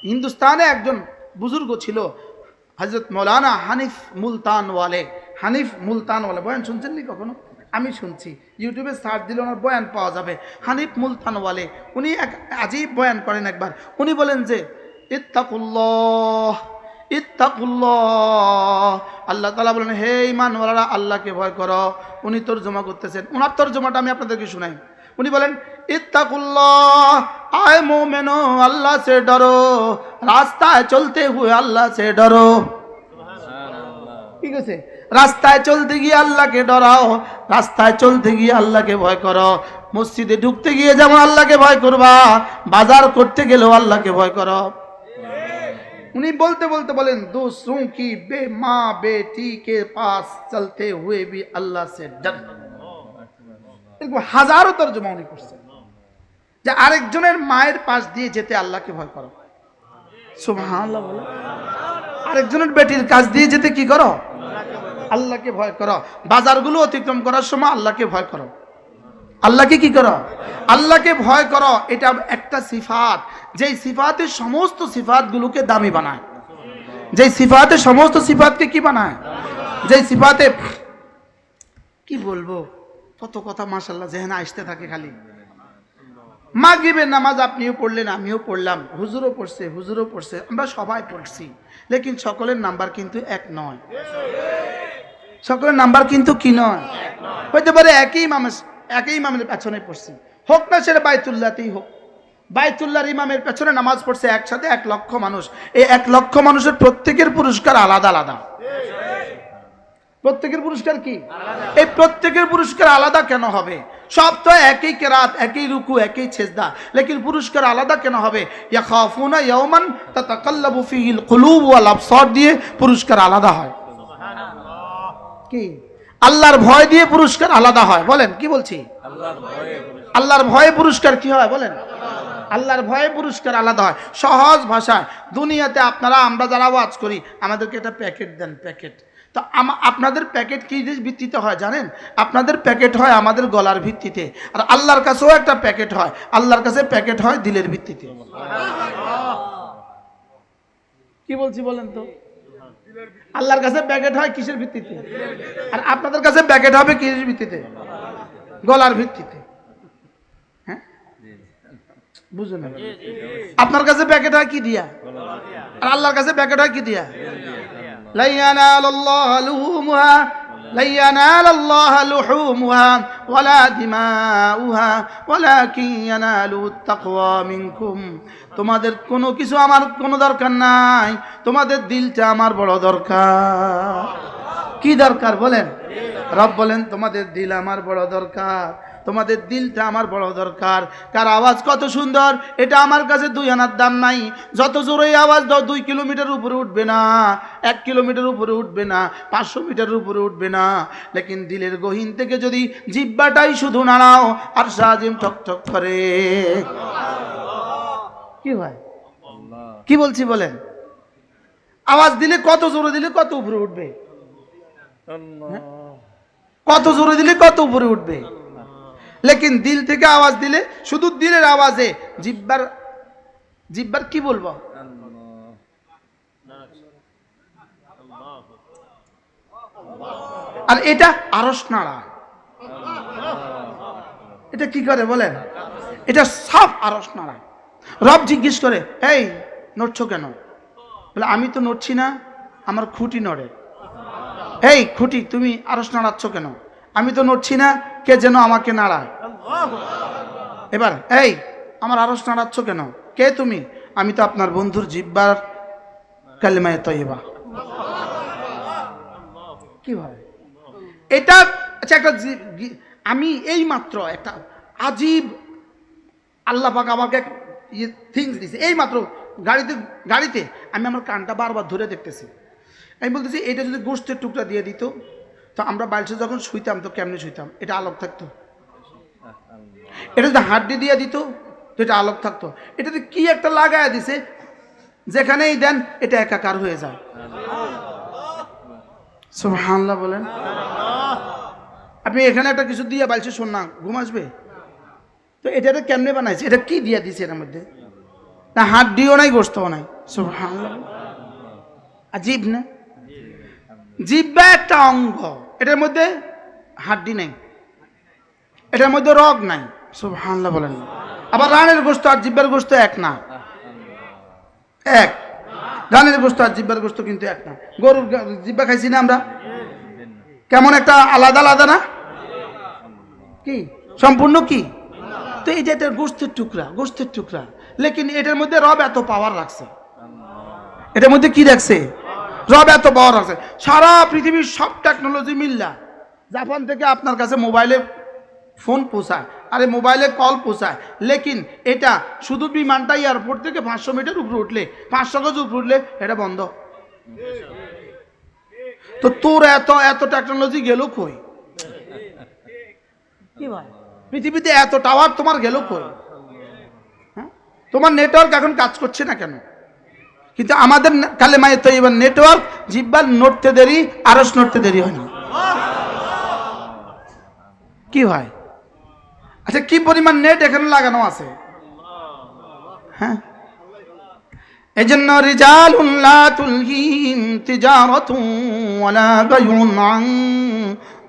হিন্দুস্তানে একজন বুজুর্গ ছিল, হযরত মৌলানা হানিফ মুলতানওয়ালে। হানিফ মুলতানওয়ালে বয়ান শুনছেন নি কখনো? আমি শুনছি, ইউটিউবে সার্চ দিলে ওনার বয়ান পাওয়া যাবে। হানিফ মুলতানওয়ালে উনি এক আজীব বয়ান করেন। একবার উনি বলেন যে ইত্তাকুল্লাহ ইত্তাকুল্লাহ, আল্লাহ তাআলা বলেন হে ঈমানওয়ালারা আল্লাহকে ভয় করো। উনি তরজমা করতেছেন, ওনার তরজমাটা আমি আপনাদেরকে শুনাই। উনি বলেন ইত্তাকুল্লাহ আয় মোমেনো अल्लाह से डरो, রাস্তায় চলতে হুয়ে আল্লাহ से डरो। ঠিক আছে, রাস্তায় চলতে গিয়ে আল্লাহকে ডরাও, রাস্তায় চলতে গিয়ে আল্লাহকে ভয় করো। মসজিদে ঢুকতে গিয়ে যেমন আল্লাহকে ভয় করবা, বাজার করতে গেলেও আল্লাহকে ভয় করো। উনি বলতে বলতে বলেন दूसरों की बे माँ बेटी के पास चलते हुए भी अल्लाह से डर। হাজারো তরজমা উনি করছেন। যে আরেকজনের মায়ের পাশ দিয়ে যেতে আল্লাহকে ভয় করো। সুবহানাল্লাহ বলো। আরেকজনের বেটির কাছ দিয়ে যেতে কি করো? আল্লাহকে ভয় করো। বাজারগুলো অতিক্রম করার সময় আল্লাহকে ভয় করো। আল্লাহকে কি করো? আল্লাহকে ভয় করো। এটা একটা সিফাত, যেই সিফাতের সমস্ত সিফাতগুলোকে দামি বানায়। যেই সিফাতে সমস্ত সিফাতকে কি বানায়? যেই সিফাতে কি বলবো, কত কথা মাশাআল্লাহ যেখানে আসতে থাকে খালি। মাগরিবের নামাজ আপনিও পড়লেন, আমিও পড়লাম, হুজুরও পড়ছে, হুজুরও পড়ছে, আমরা সবাই পড়ছি, লেকিন সকলের নাম্বার কিন্তু এক নয়। সকলের নাম্বার কিন্তু কি নয়? হইতে পারে একই ইমামের পেছনে পড়ছি, হোক না সেটা বাইতুল্লাহতেই হোক। বাইতুল্লাহর ইমামের পেছনে নামাজ পড়ছে একসাথে 1 লক্ষ মানুষ। এই 1 লক্ষ মানুষের প্রত্যেকের পুরস্কার আলাদা আলাদা। প্রত্যেকের পুরস্কার কি? এই প্রত্যেকের পুরস্কার আলাদা কেন হবে? সব তো একই কেরাত, একই রুকু, একই সেজদা, লেকিন পুরস্কার আলাদা কেন হবে? ইয়াখাফুনা ইয়াওমান তাতাকাল্লাবু ফিহিল কুলুব ওয়াল আবসার দিয়ে পুরস্কার আলাদা হয়। কি? আল্লাহর ভয় দিয়ে পুরস্কার আলাদা হয়। বলেন কি বলছি? আল্লাহর ভয়ে পুরস্কার কি হয় বলেন? আল্লাহর ভয়ে পুরস্কার আলাদা হয়। সহজ ভাষায় দুনিয়াতে আমরা যারা ওয়াজ করি, আমাদেরকে একটা প্যাকেট দেন, প্যাকেট। তো আপনাদের প্যাকেট কি ভিত্তিতে হয় জানেন? আপনাদের প্যাকেট হয় আমাদের গলার ভিত্তিতে, আর আল্লাহর কাছেও একটা প্যাকেট হয়। আল্লাহর কাছে প্যাকেট হয় দিলের ভিত্তিতে। কি বলছি বলেন তো? আল্লাহর কাছে প্যাকেট হয় কিসের ভিত্তিতে? আর আপনাদের কাছে প্যাকেট হবে কিসের ভিত্তিতে? গলার ভিত্তিতে। হ্যাঁ, বুঝুন। আপনার কাছে প্যাকেট হয় কি দিয়া? আর আল্লাহর কাছে প্যাকেট হয় কি দিয়া? লা ইয়ানালুল্লাহু লুহুমুহা লা ইয়ানালুল্লাহু লুহুমুহা ওয়ালা দিমাউহা ওয়ালাকিন ইয়ানালুত তাকওয়া মিনকুম। তোমাদের কোনো কিছু আমার কোনো দরকার নাই, তোমাদের দিলটা আমার বড় দরকার। কি দরকার বলেন? রব বলেন তোমাদের দিল আমার বড় দরকার, তোমাদের দিলটা আমার বড় দরকার। কার আওয়াজ কত সুন্দর, এটা আমার কাছে 2 আনার দাম নাই। যত জোরে আওয়াজ দাও 2 কিলোমিটার উপরে উঠবে না, 1 কিলোমিটার উপরে উঠবে না, 500 মিটার উপরে উঠবে না। লেকিন দিলের গহীন থেকে যদি জিহ্বাটাই শুধু নাড়াও, আর সাজিম ঠক ঠক করে। কি হয়? কি বলছি বলেন? আওয়াজ দিলে কত জোরে দিলে কত উপরে উঠবে? কত জোরে দিলে কত উপরে উঠবে? লেকিন দিল থেকে আওয়াজ দিলে, শুধু দিলের আওয়াজে জিহ্বার কি বলবো? আর এটা আরশ নাড়া। এটা কি করে বলেন? এটা সাফ আরশ নাড়া। রব জিজ্ঞেস করে, এই নড়ছো কেন? বলে আমি তো নড়ছি না, আমার খুঁটি নড়ে। এই খুঁটি, তুমি আরশ নাড়াচ্ছ কেন? আমি তো নড়ছি না, কে যেন আমাকে নাড়ায়। এবার এই আমার আরশ নাড়াচ্ছ কেন? কে তুমি? আমি তো আপনার বন্ধুর জিহ্বার কালিমায়ে তয়্যিবা। কি হয় এটা? আচ্ছা, একটা আমি এই মাত্র একটা আজীব আল্লাহ পাক আমাকে থিংস দিছে। এই মাত্র গাড়িতে আমি আমার কানটা বারবার ধরে দেখতেছি। আমি বলতেছি, এটা যদি গোশতের টুকরা দিয়ে দিত, তো আমরা বালিশে যখন শুইতাম তো কেমনে শুইতাম? এটা আলোক থাকতো। এটা যদি হাড্ডি দিয়ে দিত তো এটা আলোক থাকতো। এটাতে কি একটা লাগায় দিছে, যেখানেই দেন এটা একাকার হয়ে যায়। সুবহানাল্লাহ বলেন। আপনি এখানে একটা কিছু দিয়ে বালিশে শোন না, ঘুম আসবে? তো এটা কেমনে বানাইছে? এটা কি দিয়ে দিছে এর মধ্যে? না হাড্ডিও নাই, গোশতও নাই। সুবহানাল্লাহ, আজীব না? জিহ্বা একটা অঙ্গ, এটার মধ্যে হাড্ডি নাই, এটার মধ্যে রগ নাই। সুবহানাল্লাহ বলেন। আবার রানের গোশত আর জিহ্বার গোশত এক না। এক রানের গোশত আর জিহ্বার গোশত কিন্তু এক না। গরুর জিহ্বা খাইছি না আমরা, কেমন একটা আলাদা আলাদা না? কি সম্পূর্ণ কি? তো এটা একটা গোশতের টুকরা, গোশতের টুকরা, লেকিন এটার মধ্যে রব এত পাওয়ার রাখছে। এটার মধ্যে কি রাখছে? রব এত পাওয়ার রাখছে। সারা পৃথিবীর সব টেকনোলজি মিল্লা, জাপান থেকে আপনার কাছে মোবাইলে ফোন পৌঁছায়, আরে মোবাইলে কল পৌঁছায়, লেকিন এটা শুধু বিমানটা এয়ারপোর্ট থেকে 500 মিটার উপরে উঠলে, 500 গজ উপরে উঠলে এটা বন্ধ। তো তোর এত এত টেকনোলজি গেল কই? কি ভাই, পৃথিবীতে এত টাওয়ার তোমার গেল কই? তোমার নেটওয়ার্ক এখন কাজ করছে না কেন? কিন্তু আমাদের কালেমায়ে তৈয়বার নেটওয়ার্ক, জিহ্বার নড়তে দেরি, আরশ নড়তে দেরি হয় না। কি হয়? আচ্ছা, কি পরিমাণ নেট এখানে লাগানো আছে? হ্যাঁ, এজন্য রিজালুন লা তুলহিহিম তিজারাতুন ওয়ালা বাইউন আন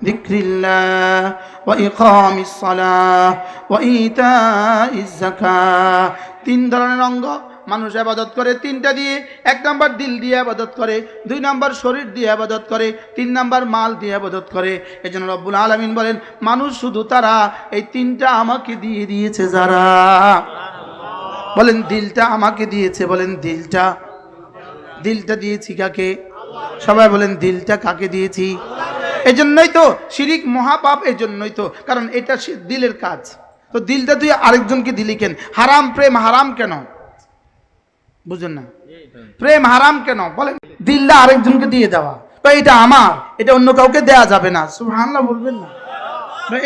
যিকরিল্লাহ ওয়া ইকামিস সালাহ ওয়া ইতাইজ যাকাহ। তিন ধরনের অঙ্গ মানুষ ইবাদত করে, তিনটা দিয়ে। এক নাম্বার দিল দিয়ে ইবাদত করে, দুই নাম্বার শরীর দিয়ে ইবাদত করে, তিন নাম্বার মাল দিয়ে ইবাদত করে। এজন্য রব্বুল আলামিন বলেন, মানুষ শুধু তারা, এই তিনটা আমাকে দিয়ে দিয়েছে যারা। বলেন দিলটা আমাকে দিয়েছে, বলেন দিলটা। দিলটা দিয়েছি কাকে? সবাই বলেন দিলটা কাকে দিয়েছি? এজন্যই তো শিরিক মহাপাপ, এজন্যই তো, কারণ এটা দিলের কাজ। তো দিলটা তুই আরেকজনকে দিলি কেন? হারাম প্রেম হারাম কেন? বুঝেন না? প্রেম হারাম কেন বলেন? দিলটা আরেকজনকে দিয়ে দেওয়া, তো এটা আমার, এটা অন্য কাউকে দেয়া যাবে না। সুবহানাল্লাহ বলবেন না?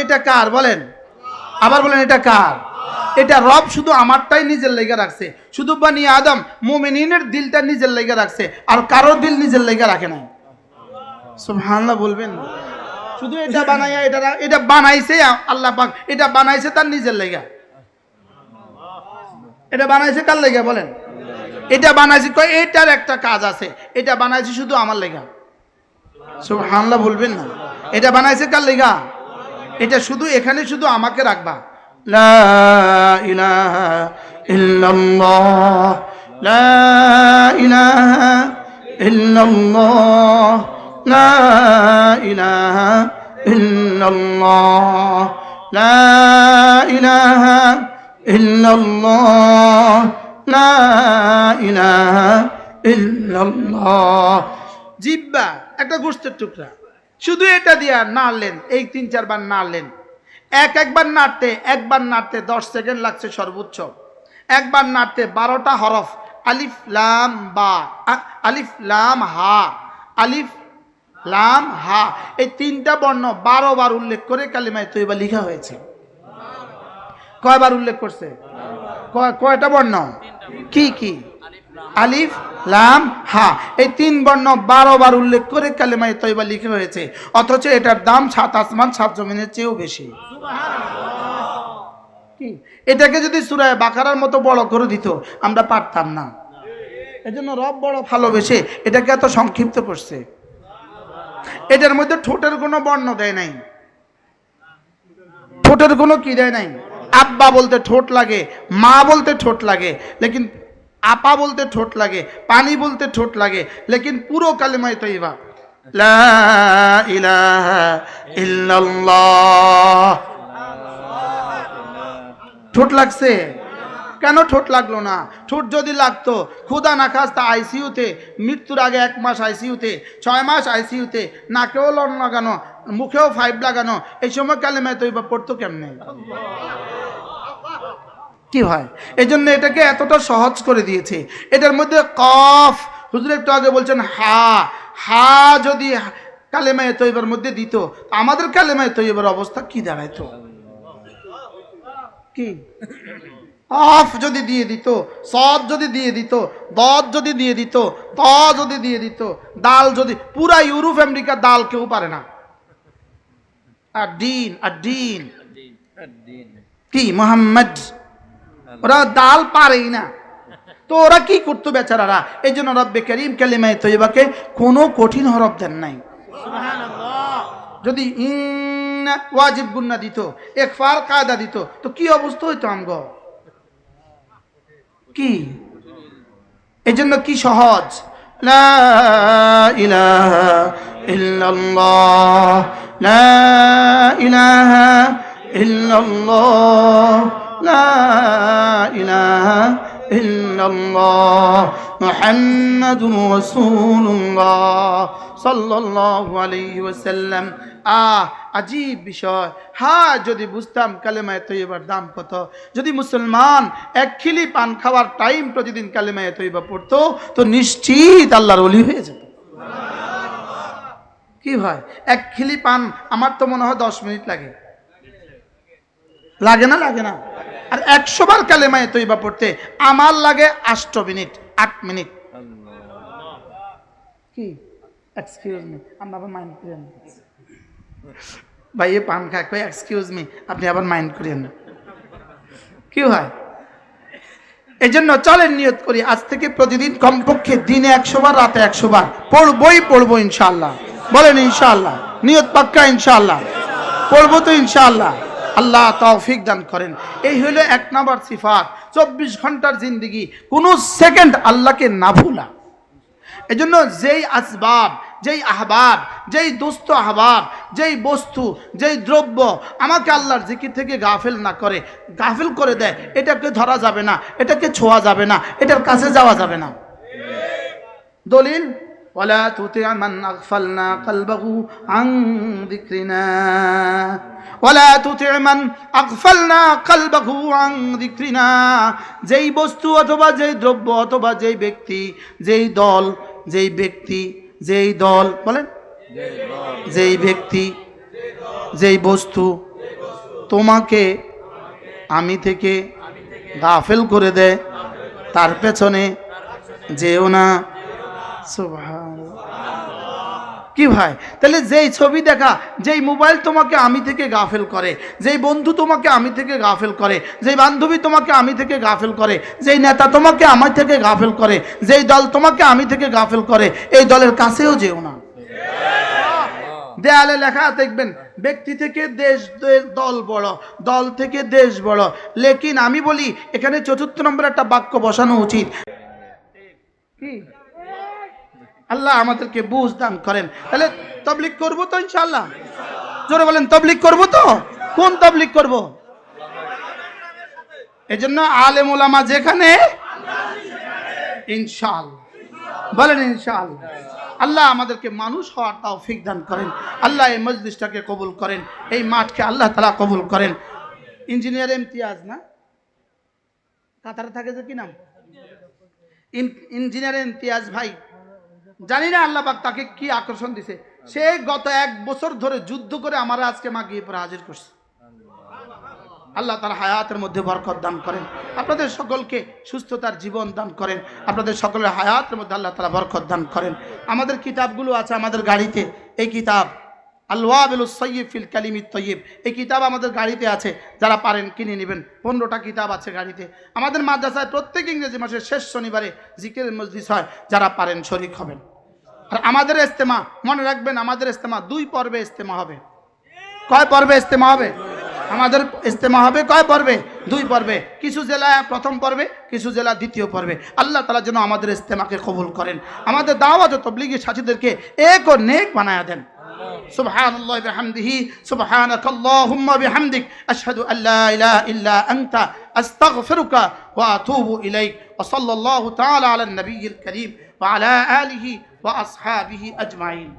এটা কার বলেন? আবার বলেন এটা কার? এটা রব শুধু আমারটাই নিজের লেগে রাখছে। শুধু বানি আদম মুমিনিনের দিলটা নিজের লেগে রাখছে, আর কারো দিল নিজের লেগে রাখে না। সুবহানাল্লাহ বলবেন না? শুধু এটা বানাইয়া, এটা বানাইছে আল্লাহ পাক, এটা বানাইছে তার নিজের লেগে। এটা বানাইছে কার লেগে বলেন? এটা বানাইছে, এটার একটা কাজ আছে, এটা বানাইছে শুধু আমার লেগে। সুবহানাল্লাহ বলবেন না? এটা বানাইছে কার লেগে? এটা শুধু এখানে শুধু আমাকে রাখবা। লা ইলাহা ইল্লাল্লাহ, লা ইলাহা ইল্লাল্লাহ, লা ইলাহা ইল্লাল্লাহ, লা ইলাহা ইল্লাল্লাহ, লা ইলাহা ইল্লাল্লাহ। জিহ্বা একটা গোশতের টুকরা, শুধু এটা দিয়া নাড়লেন, এই 3-4 বার নাড়লেন। একবার নাড়তে 10 সেকেন্ড লাগছে সর্বোচ্চ। একবার নাড়তে 12টা হরফ, আলিফ লাম বা, আলিফ লাম হা, আলিফ লাম হা, এই 3টা বর্ণ 12 বার উল্লেখ করে কালিমায়ে তৈয়বা লেখা হয়েছে। কয়বার উল্লেখ করছে? কয়টা বর্ণ? কি কি? আলিফ লাম হা, এই 3 বর্ণ 12 বার উল্লেখ করে কালিমায়ে তৈয়বা লেখা হয়েছে। অথচ এটার দাম 7 আসমান 7 জমিনের চেয়েও বেশি। কি এটাকে যদি সূরা বাকারার মতো বড় করে দিত আমরা পারতাম না। এজন্য রব বড় ভালোবেসে এটাকে এত সংক্ষিপ্ত করছে। এটার মধ্যে ঠোঁটের কোনো বর্ণ দেয় নাই, ঠোঁটের কোনো কি দেয় নাই। আব্বা বলতে ঠোঁট লাগে, মা বলতে ঠোঁট লাগে, লেকিন আপা বলতে ঠোঁট লাগে, পানি বলতে ঠোঁট লাগে, লেকিন পুরো কালিমায়ে তৈয়বা লা ইলাহা ইল্লাল্লাহ ঠোঁট লাগছে। কেন ঠোঁট লাগলো না? ঠোঁট যদি লাগতো, খুদা না খাস্তা আইসিইউতে, মৃত্যুর আগে 1 মাস আইসিইউতে, 6 মাস আইসিইউতে, নাকেও লন লাগানো, মুখেও 5 লাগানো, এই সময় কালিমায়ে তৈয়বা পড়তো কেমনে? কি হয়? এই জন্য এটাকে এতটা সহজ করে দিয়েছে। এটার মধ্যে কফ, হুজুর একটু আগে বলছেন হা, হা যদি কালিমায়ে তৈয়বার মধ্যে দিত, আমাদের কালিমায়ে তৈয়বার অবস্থা কি দাঁড়াইতো? কি অফ যদি দিয়ে দিত, সদ যদি দিয়ে দিত, দদ যদি দিয়ে দিত, ত যদি দিয়ে দিত, দাল যদি, পুরা ইউরোপ আমেরিকা দাল কেউ পারে না। আর দিন, আর দিন কি মোহাম্মদ, ওরা দাল পারেই না। তো ওরা কি করতো বেচারারা? এই জন্য রব্বে কারীম কালিমায়ে তৈয়বাকে কোনো কঠিন হরফ দেন নাই। যদি ওয়াজিব গুন্না দিত, ইকফার কায়দা দিত, তো কি অবস্থা হইতো আমগো? কি এই জন্য কি সহজ, লা ইলাহা ইল্লাল্লাহ, লা ইলাহা ইল্লাল্লাহ, লা ইলাহা ইল্লাল্লাহ মুহাম্মাদুর রাসূলুল্লাহ সাল্লাল্লাহু আলাইহি ওয়াসাল্লাম। আজীব বিষয়। হ্যাঁ, যদি বুঝতাম কালেমায়ে তৈয়বার দাম কত, যদি মুসলমান 1 খিলি পান খাওয়ার টাইম প্রতিদিন কালেমায়ে তৈয়বা পড়তো, তো নিশ্চিত আল্লাহর ওলি হয়ে যেত। কি ভাই, 1 খিলি পান আমার তো মনে হয় 10 মিনিট লাগে, লাগে না? লাগে না? আর 100 বার কালেমায়ে তৈবা পড়তে আমার লাগে 8 মিনিট 8 মিনিট। কি এক্সকিউজ মি, আমরা আবার মাইন্ড করেন ভাই, এ পান খায় কই এক্সকিউজ মি, আপনি আবার মাইন্ড করেন না, কি হয়? এই জন্য চলেন নিয়ত করি আজ থেকে প্রতিদিন কমপক্ষে দিনে 100 বার রাতে 100 বার পড়বো ইনশাআল্লাহ। বলেন ইনশাআল্লাহ, নিয়ত পাক্কা ইনশাআল্লাহ, পড়বো তো ইনশাআল্লাহ। আল্লাহ তৌফিক দান করেন। এই হলো 1 নম্বর সিফাত, 24 ঘন্টার জিন্দেগি কোন সেকেন্ড আল্লাহকে না ভুলা। এজন্য যেই আসবাব, যেই আহবাব, যেই দোস্ত আহবাব, যেই বস্তু, যেই দ্রব্য আমাকে আল্লাহর জিকির থেকে গাফিল না করে, গাফিল করে দেয়, এটাকে ধরা যাবে না, এটাকে ছোঁয়া যাবে না, এটার কাছে যাওয়া যাবে না। দলিল ওয়ালা তুতি' মান আগফালনা কলবাহু আন যিকরিনা, ওয়ালা তুতি' মান আগফালনা কলবাহু আন যিকরিনা। যেই বস্তু অথবা যেই দ্রব্য অথবা যেই ব্যক্তি, যেই দল, যেই ব্যক্তি, যেই দল, বলেন যেই ব্যক্তি, যেই বস্তু তোমাকে আমি থেকে গাফিল করে দেয়, তার পেছনে যেও না। সুবহানাল্লাহ। কি ভাই, তাহলে যেই ছবি দেখা, যেই মোবাইল তোমাকে আমি থেকে গাফিল করে, যেই বন্ধু তোমাকে আমি থেকে গাফিল করে, যেই বান্ধবী তোমাকে আমি থেকে গাফিল করে, যেই নেতা তোমাকে আমার থেকে গাফিল করে, যেই দল তোমাকে আমি থেকে গাফিল করে, এই দলের কাছেও যেও না। দেয়ালে লেখা দেখবেন ব্যক্তি থেকে দেশ, দল বড়, দল থেকে দেশ বড়। লেকিন আমি বলি এখানে 4 নম্বর একটা বাক্য বসানো উচিত। কি আল্লাহ আমাদেরকে বুঝ দান করেন। তাহলে তাবলীগ করব তো ইনশাআল্লাহ, জোরে বলেন তাবলীগ করব তো। কোন তাবলীগ করব? এজন্য আলেম ওলামা যেখানে, ইনশাআল্লাহ বলেন ইনশাআল্লাহ। আল্লাহ আমাদেরকে মানুষ হওয়ার তৌফিক দান করেন। আল্লাহ এই মজলিসটাকে কবুল করেন, এই মাঠকে আল্লাহ তাআলা কবুল করেন। ইঞ্জিনিয়ার ইমতিয়াজ না, কাতারে থাকে যে কি নাম, ইঞ্জিনিয়ার ইমতিয়াজ ভাই, জানি না আল্লাহ পাক তাকে কি আকর্ষণ দিছে, সে গত 1 বছর ধরে যুদ্ধ করে আমার আজকে মাগিয়ে পরে হাজির করছে। আল্লাহ তার হায়াতের মধ্যে বরকত দান করেন, আপনাদের সকলকে সুস্থতার জীবন দান করেন, আপনাদের সকলের হায়াতের মধ্যে আল্লাহ তাআলা বরকত দান করেন। আমাদের কিতাবগুলো আছে আমাদের গাড়িতে, এই কিতাব আল-ওয়াবিলুস সাইয়্যিব ফিল কালিমিত তাইয়্যিব, এই কিতাব আমাদের গাড়িতে আছে, যারা পারেন কিনে নেবেন। 15টা কিতাব আছে গাড়িতে। আমাদের মাদ্রাসায় প্রত্যেক ইংরেজি মাসের শেষ শনিবারে জিকিরের মজলিস হয়, যারা পারেন শরীক হবেন। আর আমাদের ইজতেমা মনে রাখবেন, আমাদের ইজতেমা 2 পর্বে ইজতেমা হবে। কয় পর্বে ইজতেমা হবে? আমাদের ইজতেমা হবে কয় পর্বে? 2 পর্বে। কিছু জেলায় প্রথম পর্বে, কিছু জেলা দ্বিতীয় পর্বে। আল্লাহ তাআলা যেন আমাদের ইজতেমাকে কবুল করেন, আমাদের দাওয়াত ও তাবলীগের সাথীদেরকে এক ও নেক বানায়া দেন। সুবহানাল্লাহি ওয়া বিহামদিহি, সুবহানাকাল্লাহুম্মা বিহামদিক, আশহাদু আল্লা ইলাহা ইল্লা আনতা, আস্তাগফিরুকা ওয়া আতুবু ইলাইক। ওয়া সাল্লাল্লাহু তাআলা আলা নবিয়্যিল কারীম ওয়া আলা আলিহি ওয়া আসহাবিহি আজমাইন।